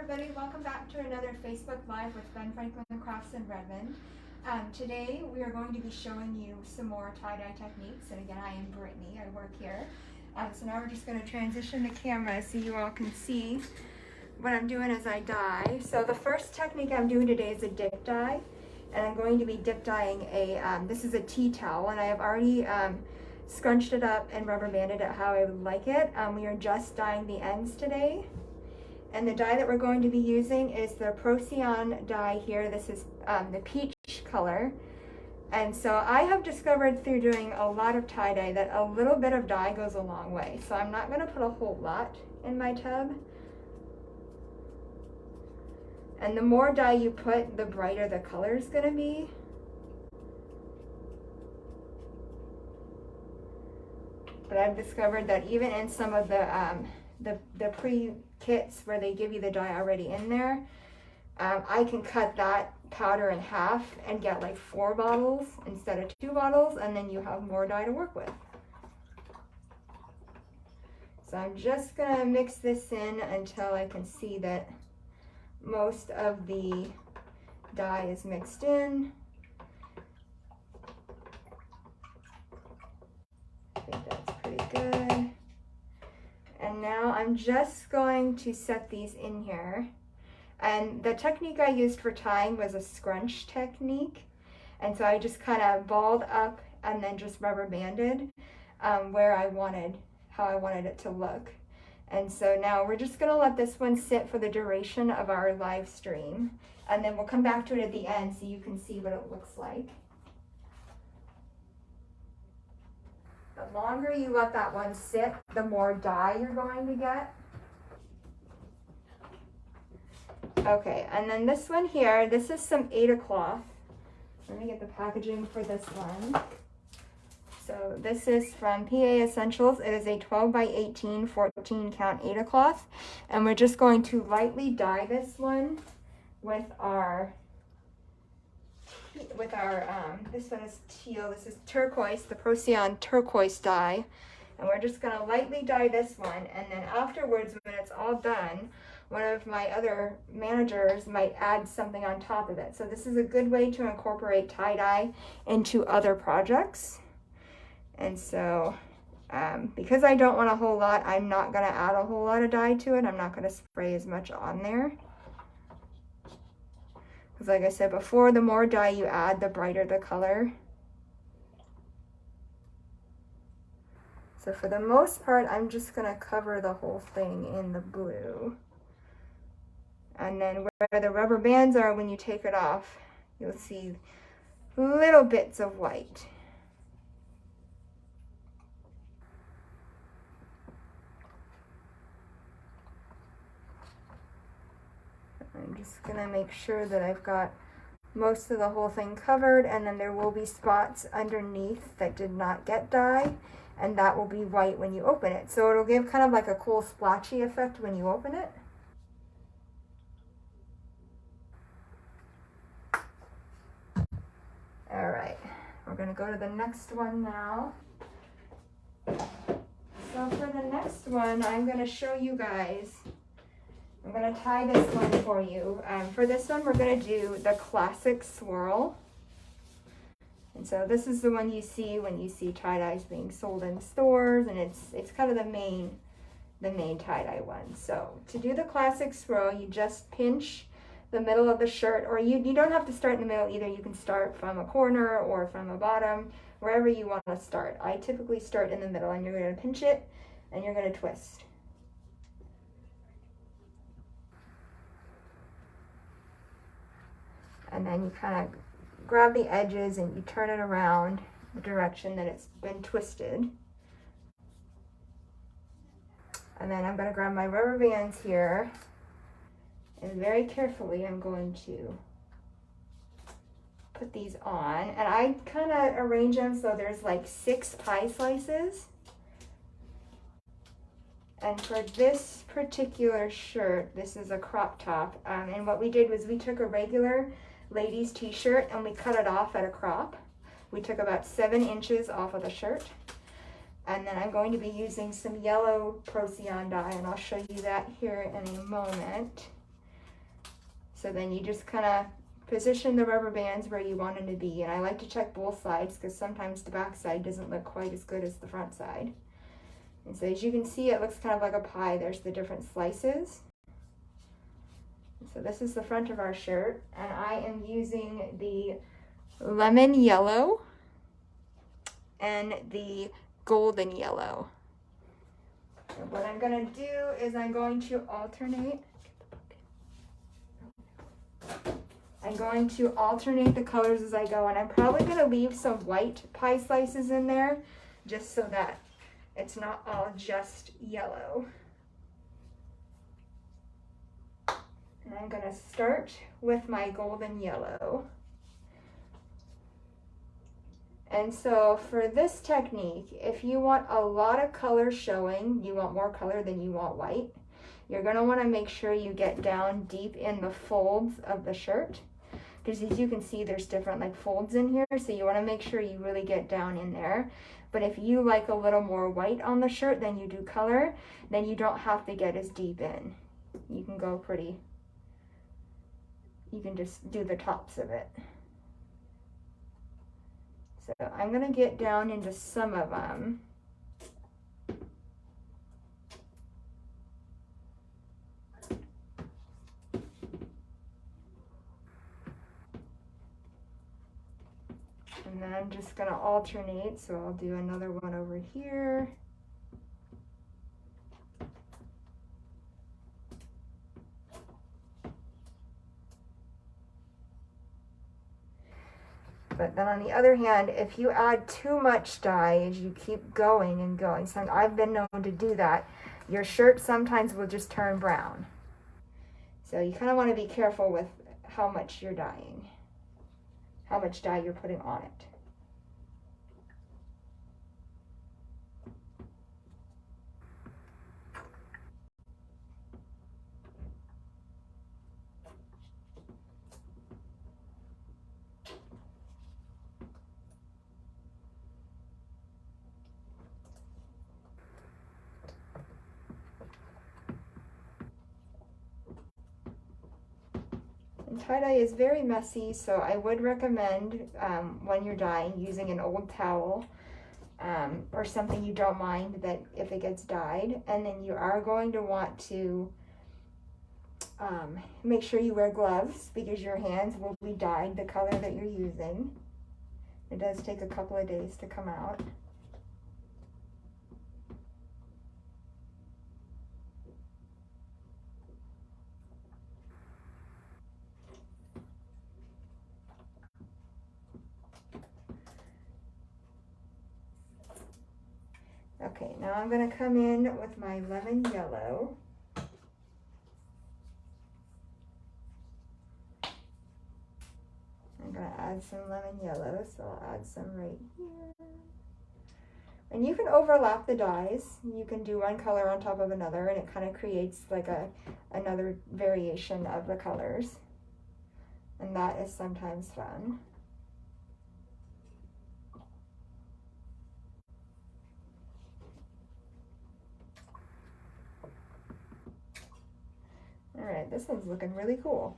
everybody, welcome back to another Facebook Live with Ben Franklin Crafts in Redmond. Today we are going to be showing you some more tie-dye techniques, and again I am Brittany, I work here. So now we're just going to transition the camera so you all can see what I'm doing as I dye. So the first technique I'm doing today is a dip dye, and I'm going to be dip dyeing this is a tea towel, and I have already scrunched it up and rubber banded it how I would like it. We are just dyeing the ends today. And the dye that we're going to be using is the Procyon dye here. This is the peach color. And so I have discovered through doing a lot of tie-dye that a little bit of dye goes a long way. So I'm not gonna put a whole lot in my tub. And the more dye you put, the brighter the color is gonna be. But I've discovered that even in some of the pre-kits where they give you the dye already in there, I can cut that powder in half and get like 4 bottles instead of 2 bottles, and then you have more dye to work with. So I'm just gonna mix this in until I can see that most of the dye is mixed in. I think that's pretty good. And now I'm just going to set these in here. And the technique I used for tying was a scrunch technique. And so I just kind of balled up and then just rubber banded how I wanted it to look. And so now we're just gonna let this one sit for the duration of our live stream. And then we'll come back to it at the end so you can see what it looks like. The longer you let that one sit, the more dye you're going to get. Okay, and then this one here, this is some Aida cloth. Let me get the packaging for this one. So this is from PA Essentials. It is a 12 by 18, 14 count Aida cloth. And we're just going to lightly dye this one with our this one is teal, this is turquoise, the Procyon turquoise dye. And we're just gonna lightly dye this one, and then afterwards, when it's all done, one of my other managers might add something on top of it. So this is a good way to incorporate tie-dye into other projects. And so, because I don't want a whole lot, I'm not gonna add a whole lot of dye to it. I'm not gonna spray as much on there. Because like I said before, the more dye you add, the brighter the color. So for the most part, I'm just gonna cover the whole thing in the blue. And then where the rubber bands are, when you take it off, you'll see little bits of white. I'm just gonna make sure that I've got most of the whole thing covered, and then there will be spots underneath that did not get dye, and that will be white when you open it. So it'll give kind of like a cool splotchy effect when you open it. All right, we're gonna go to the next one now. So for the next one, I'm gonna show you guys, I'm gonna tie this one for you. For this one, we're gonna do the classic swirl. And so this is the one you see when you see tie-dyes being sold in stores, and it's kind of the main tie-dye one. So to do the classic swirl, you just pinch the middle of the shirt, or you don't have to start in the middle either. You can start from a corner or from a bottom, wherever you want to start. I typically start in the middle, and you're gonna pinch it and you're gonna twist. And then you kind of grab the edges and you turn it around the direction that it's been twisted. And then I'm going to grab my rubber bands here, and very carefully I'm going to put these on. And I kind of arrange them so there's like 6 pie slices. And for this particular shirt, this is a crop top. And what we did was we took a regular ladies t-shirt and we cut it off at a crop. We took about 7 inches off of the shirt. And then I'm going to be using some yellow Procyon dye, and I'll show you that here in a moment. So then you just kind of position the rubber bands where you want them to be. And I like to check both sides because sometimes the back side doesn't look quite as good as the front side. And so as you can see, it looks kind of like a pie. There's the different slices. So this is the front of our shirt, and I am using the lemon yellow and the golden yellow. And what I'm going to do is I'm going to alternate. I'm going to alternate the colors as I go, and I'm probably going to leave some white pie slices in there just so that it's not all just yellow. And I'm going to start with my golden yellow. And so for this technique, if you want a lot of color showing, you want more color than you want white, you're going to want to make sure you get down deep in the folds of the shirt. Because as you can see, there's different like folds in here, so you want to make sure you really get down in there. But if you like a little more white on the shirt than you do color, then you don't have to get as deep in. You can go pretty, you can just do the tops of it. So I'm going to get down into some of them. And then I'm just going to alternate, so I'll do another one over here. But then on the other hand, if you add too much dye as you keep going and going, so I've been known to do that, your shirt sometimes will just turn brown. So you kind of want to be careful with how much you're dyeing, how much dye you're putting on it. Tie-dye is very messy, so I would recommend when you're dyeing using an old towel or something you don't mind that if it gets dyed. And then you are going to want to make sure you wear gloves because your hands will be dyed the color that you're using. It does take a couple of days to come out. Okay, now I'm going to come in with my lemon yellow. I'm going to add some lemon yellow, so I'll add some right here. And you can overlap the dyes. You can do one color on top of another, and it kind of creates like another variation of the colors. And that is sometimes fun. All right, this one's looking really cool.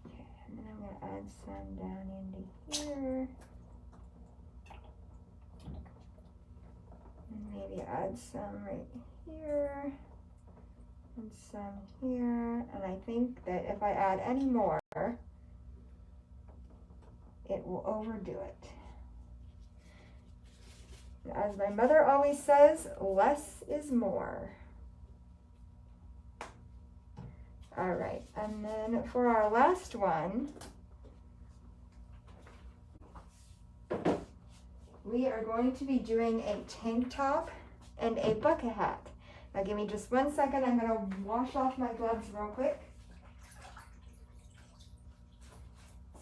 Okay, and then I'm going to add some down into here. And maybe add some right here. And some here, and I think that if I add any more, it will overdo it. As my mother always says, less is more. All right, and then for our last one, we are going to be doing a tank top and a bucket hat. Now give me just 1 second, I'm going to wash off my gloves real quick,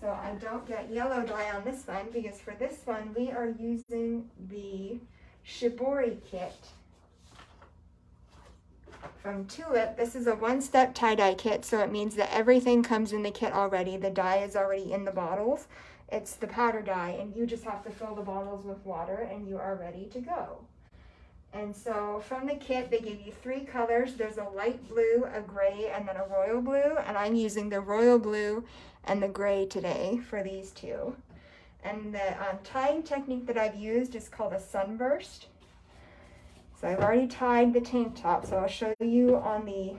so I don't get yellow dye on this one, because for this one we are using the Shibori kit from Tulip. This is a one-step tie-dye kit, so it means that everything comes in the kit already. The dye is already in the bottles. It's the powder dye, and you just have to fill the bottles with water, and you are ready to go. And so from the kit, they give you 3 colors. There's a light blue, a gray, and then a royal blue. And I'm using the royal blue and the gray today for these 2. And the tying technique that I've used is called a sunburst. So I've already tied the tank top, so I'll show you on the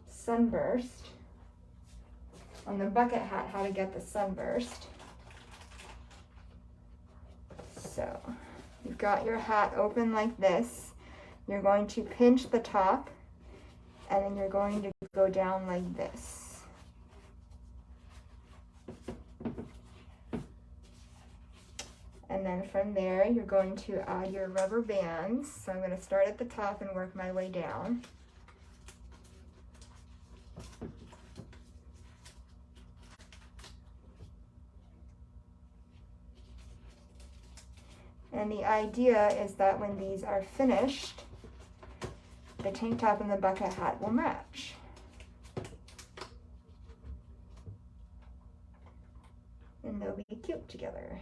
sunburst, on the bucket hat, how to get the sunburst. So you've got your hat open like this. You're going to pinch the top, and then you're going to go down like this. And then from there, you're going to add your rubber bands. So I'm going to start at the top and work my way down. And the idea is that when these are finished, the tank top and the bucket hat will match. And they'll be cute together.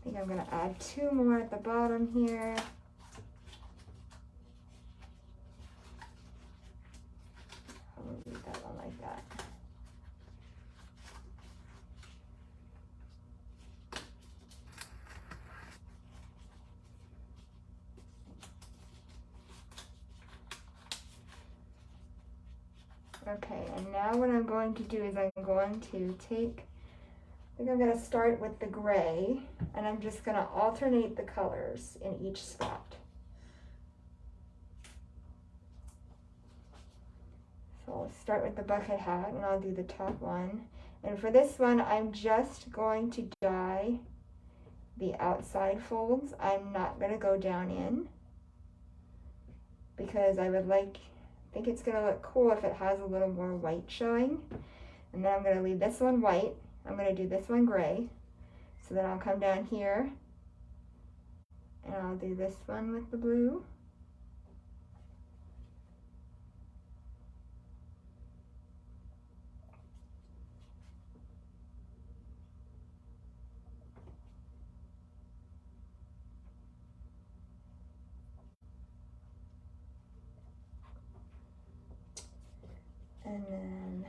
I think I'm going to add 2 more at the bottom here. I'll leave that one like that. Okay, and now what I'm going to do is I'm going to take, I think I'm going to start with the gray, and I'm just going to alternate the colors in each spot. So I'll start with the bucket hat, and I'll do the top one. And for this one, I'm just going to dye the outside folds. I'm not going to go down in, because I think it's going to look cool if it has a little more white showing. And then I'm going to leave this one white. I'm going to do this one gray. So then I'll come down here and I'll do this one with the blue. And then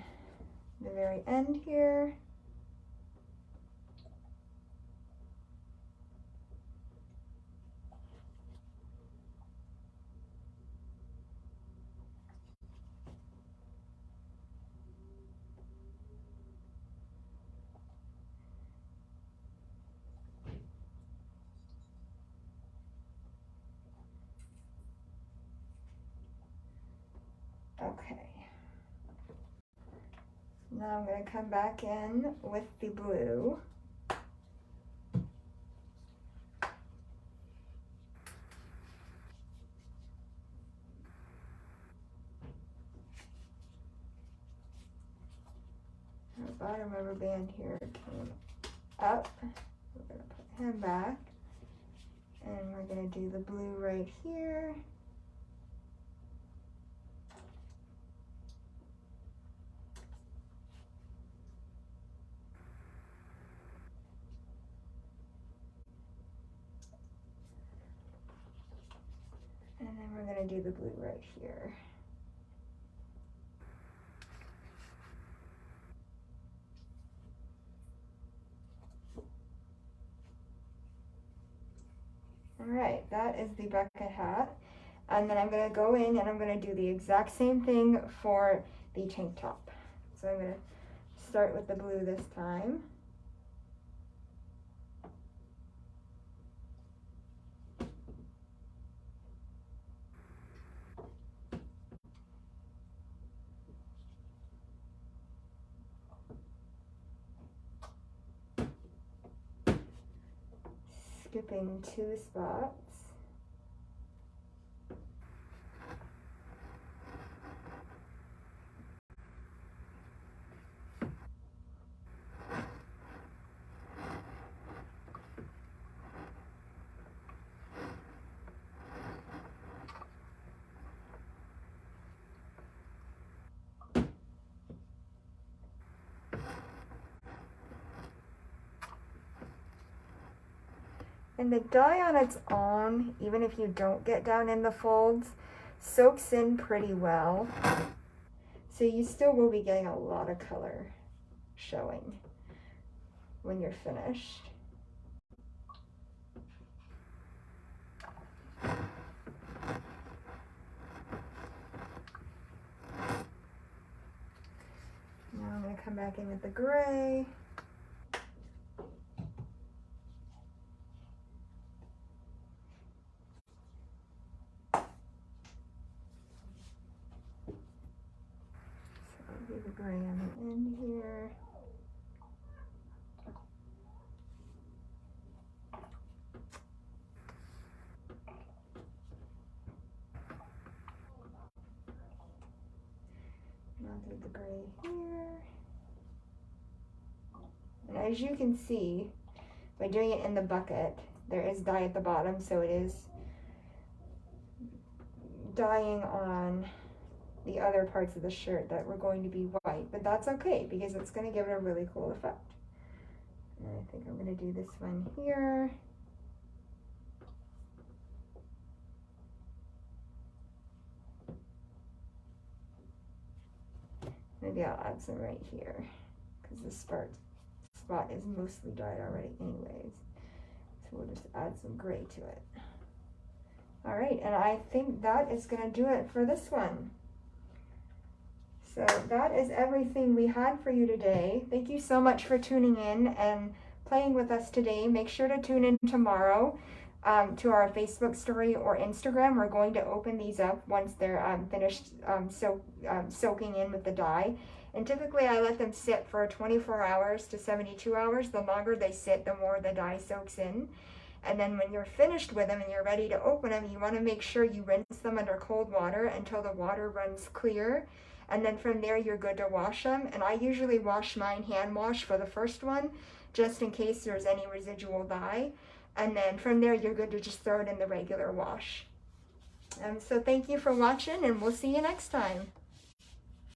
the very end here. Okay. Now I'm going to come back in with the blue. Our bottom rubber band here came up. We're going to put him back. And we're going to do the blue right here. And then we're going to do the blue right here. Alright, that is the bucket hat. And then I'm going to go in and I'm going to do the exact same thing for the tank top. So I'm going to start with the blue this time. skipping 2 spots. And the dye on its own, even if you don't get down in the folds, soaks in pretty well. So you still will be getting a lot of color showing when you're finished. Now I'm going to come back in with the gray. The gray on the end here. And I'll do the gray here. And as you can see, by doing it in the bucket, there is dye at the bottom, so it is dyeing on the other parts of the shirt that were going to be white, but that's okay because it's going to give it a really cool effect. And I think I'm going to do this one here. Maybe I'll add some right here because this spot is mostly dyed already anyways. So we'll just add some gray to it. All right, and I think that is going to do it for this one. So that is everything we had for you today. Thank you so much for tuning in and playing with us today. Make sure to tune in tomorrow to our Facebook story or Instagram. We're going to open these up once they're finished soaking in with the dye. And typically I let them sit for 24 hours to 72 hours. The longer they sit, the more the dye soaks in. And then when you're finished with them and you're ready to open them, you want to make sure you rinse them under cold water until the water runs clear. And then from there, you're good to wash them. And I usually wash mine hand wash for the first one, just in case there's any residual dye. And then from there, you're good to just throw it in the regular wash. So thank you for watching, and we'll see you next time.